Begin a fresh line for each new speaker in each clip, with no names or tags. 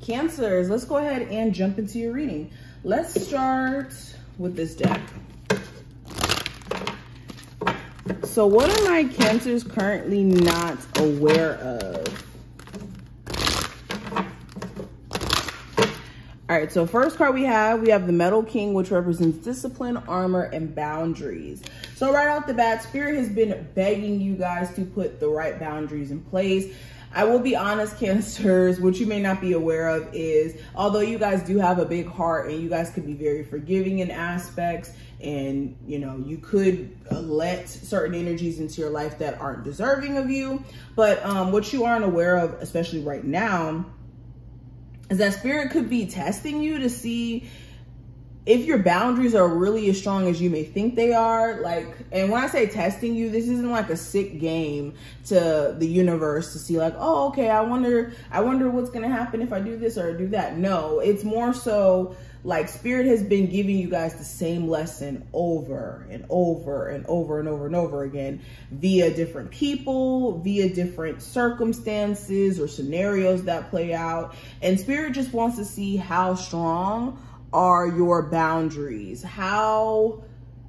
Cancers, let's go ahead and jump into your reading. Let's start with this deck. So what are my Cancers currently not aware of? All right, so first card we have the Metal King, which represents discipline, armor, and boundaries. So right off the bat, Spirit has been begging you guys to put the right boundaries in place. I will be honest, Cancers, what you may not be aware of is, although you guys do have a big heart and you guys could be very forgiving in aspects, and you know, you could let certain energies into your life that aren't deserving of you. But what you aren't aware of, especially right now, is that Spirit could be testing you to see if your boundaries are really as strong as you may think they are. Like, and when I say testing you, this isn't like a sick game to the universe to see like, oh, okay, I wonder what's gonna happen if I do this or do that. No, it's more so like Spirit has been giving you guys the same lesson over and over and over and over and over again via different people, via different circumstances or scenarios that play out. And Spirit just wants to see how strong are your boundaries, how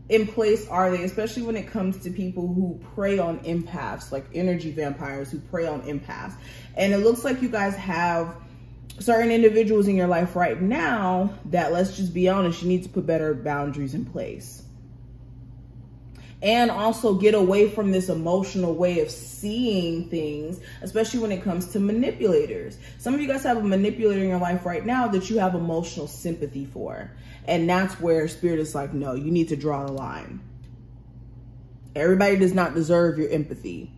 in place are they, especially when it comes to people who prey on empaths, like energy vampires who prey on empaths. And it looks like you guys have certain individuals in your life right now that, let's just be honest, you need to put better boundaries in place. And also get away from this emotional way of seeing things, especially when it comes to manipulators. Some of you guys have a manipulator in your life right now that you have emotional sympathy for. And that's where Spirit is like, no, you need to draw the line. Everybody does not deserve your empathy.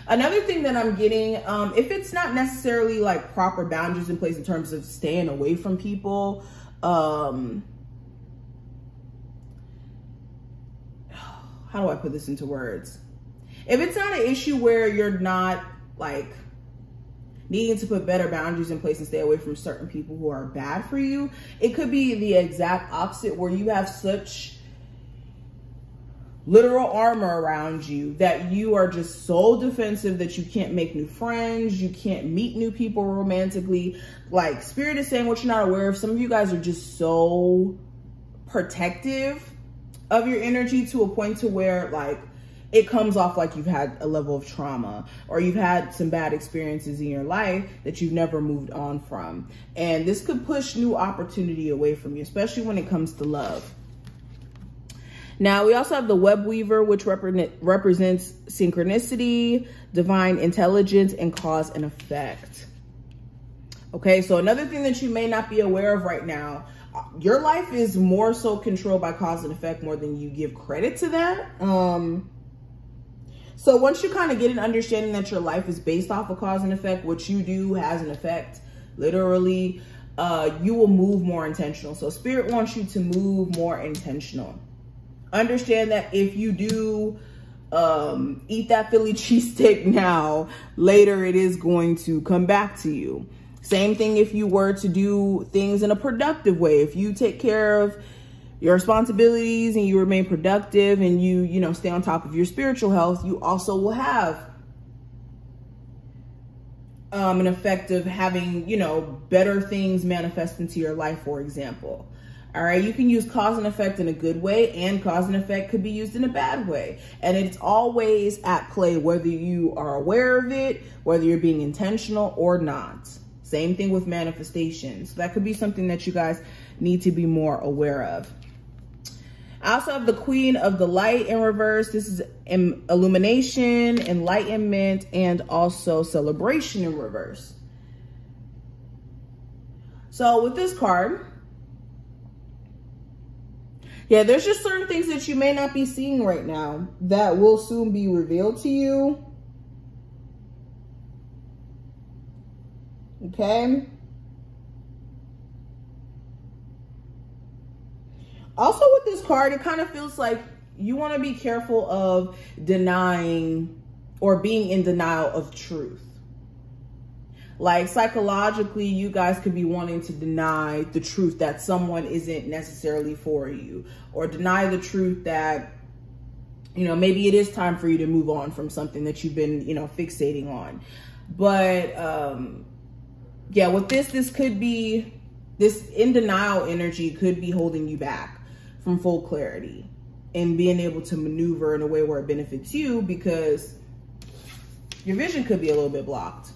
Another thing that I'm getting, if it's not necessarily like proper boundaries in place in terms of staying away from people, how do I put this into words? If it's not an issue where you're not like needing to put better boundaries in place and stay away from certain people who are bad for you, it could be the exact opposite where you have such literal armor around you that you are just so defensive that you can't make new friends, you can't meet new people romantically. Like Spirit is saying what you're not aware of. Some of you guys are just so protective of your energy to a point to where like it comes off like you've had a level of trauma or you've had some bad experiences in your life that you've never moved on from. And this could push new opportunity away from you, especially when it comes to love. Now, we also have the Web Weaver, which represents synchronicity, divine intelligence, and cause and effect. Okay, so another thing that you may not be aware of right now, your life is more so controlled by cause and effect more than you give credit to that. So once you kind of get an understanding that your life is based off of cause and effect, what you do has an effect, literally, you will move more intentional. So Spirit wants you to move more intentional. Understand that if you do eat that Philly cheesesteak now, later it is going to come back to you. Same thing if you were to do things in a productive way. If you take care of your responsibilities and you remain productive and you know, stay on top of your spiritual health, you also will have an effect of having, you know, better things manifest into your life, for example. All right, you can use cause and effect in a good way, and cause and effect could be used in a bad way. And it's always at play, whether you are aware of it, whether you're being intentional or not. Same thing with manifestations. So that could be something that you guys need to be more aware of. I also have the Queen of the Light in reverse. This is illumination, enlightenment, and also celebration in reverse. So with this card, yeah, there's just certain things that you may not be seeing right now that will soon be revealed to you. Okay. Also with this card, it kind of feels like you want to be careful of denying or being in denial of truth. Like psychologically, you guys could be wanting to deny the truth that someone isn't necessarily for you, or deny the truth that, you know, maybe it is time for you to move on from something that you've been, you know, fixating on. But yeah, with this could be, this in denial energy could be holding you back from full clarity and being able to maneuver in a way where it benefits you, because your vision could be a little bit blocked.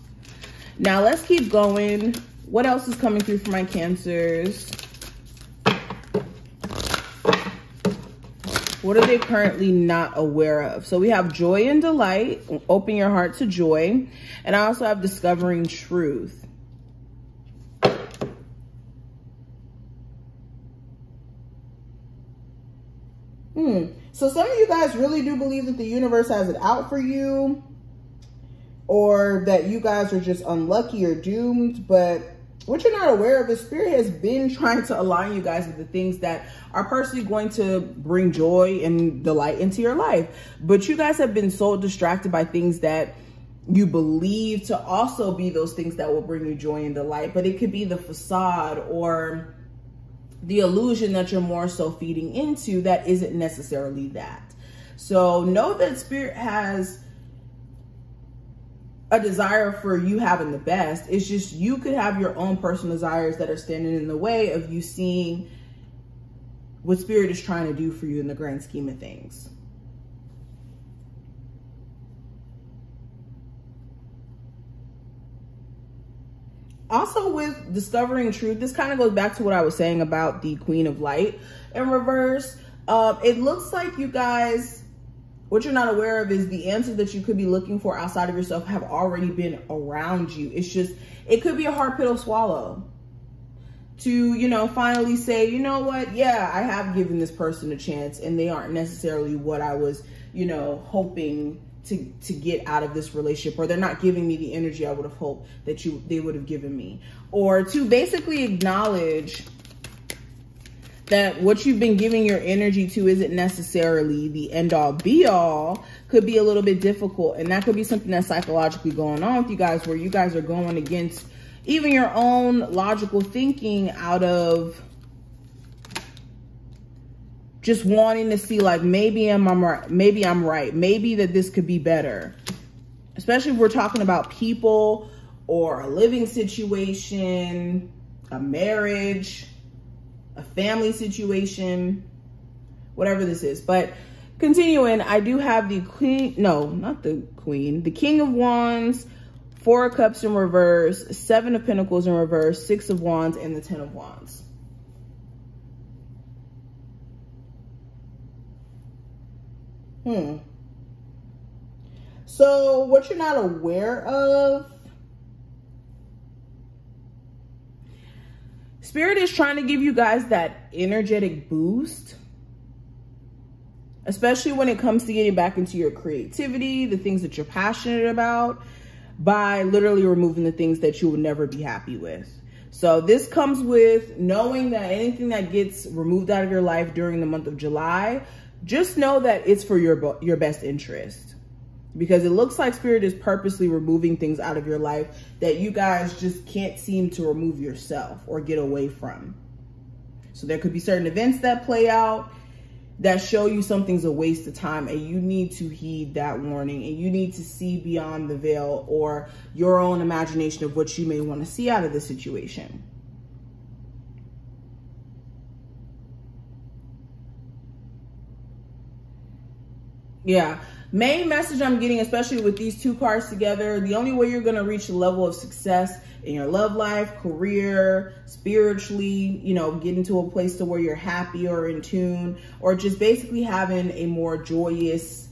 Now let's keep going. What else is coming through for my Cancers? What are they currently not aware of? So we have joy and delight. Open your heart to joy. And I also have discovering truth. So some of you guys really do believe that the universe has it out for you, or that you guys are just unlucky or doomed. But what you're not aware of is Spirit has been trying to align you guys with the things that are personally going to bring joy and delight into your life. But you guys have been so distracted by things that you believe to also be those things that will bring you joy and delight. But it could be the facade or the illusion that you're more so feeding into that isn't necessarily that. So know that Spirit has a desire for you having the best. It's just you could have your own personal desires that are standing in the way of you seeing what Spirit is trying to do for you in the grand scheme of things. Also with discovering truth, this kind of goes back to what I was saying about the Queen of Light in reverse. It looks like you guys, what you're not aware of is the answers that you could be looking for outside of yourself have already been around you. It's just, it could be a hard pill to swallow to, you know, finally say, you know what? Yeah, I have given this person a chance and they aren't necessarily what I was, you know, hoping to get out of this relationship, or they're not giving me the energy I would have hoped that they would have given me. Or to basically acknowledge that what you've been giving your energy to isn't necessarily the end all be all, could be a little bit difficult. And that could be something that's psychologically going on with you guys, where you guys are going against even your own logical thinking out of just wanting to see, like, maybe I'm right, maybe that this could be better. Especially if we're talking about people or a living situation, a marriage, a family situation, whatever this is. But continuing, I do have the Queen, no, not the Queen, the King of Wands, 4 of Cups in reverse, 7 of Pentacles in reverse, 6 of Wands, and the 10 of Wands. So what you're not aware of, Spirit is trying to give you guys that energetic boost, especially when it comes to getting back into your creativity, the things that you're passionate about, by literally removing the things that you will never be happy with. So this comes with knowing that anything that gets removed out of your life during the month of July, just know that it's for your best interest, because it looks like Spirit is purposely removing things out of your life that you guys just can't seem to remove yourself or get away from. So there could be certain events that play out that show you something's a waste of time, and you need to heed that warning, and you need to see beyond the veil or your own imagination of what you may want to see out of the situation. Yeah, main message I'm getting, especially with these 2 cards together, the only way you're going to reach a level of success in your love life, career, spiritually, you know, getting to a place to where you're happy or in tune, or just basically having a more joyous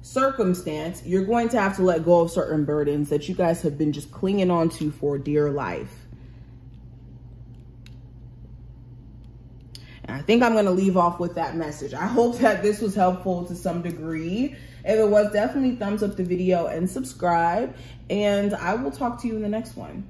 circumstance, you're going to have to let go of certain burdens that you guys have been just clinging on to for dear life. I think I'm going to leave off with that message. I hope that this was helpful to some degree. If it was, definitely thumbs up the video and subscribe. And I will talk to you in the next one.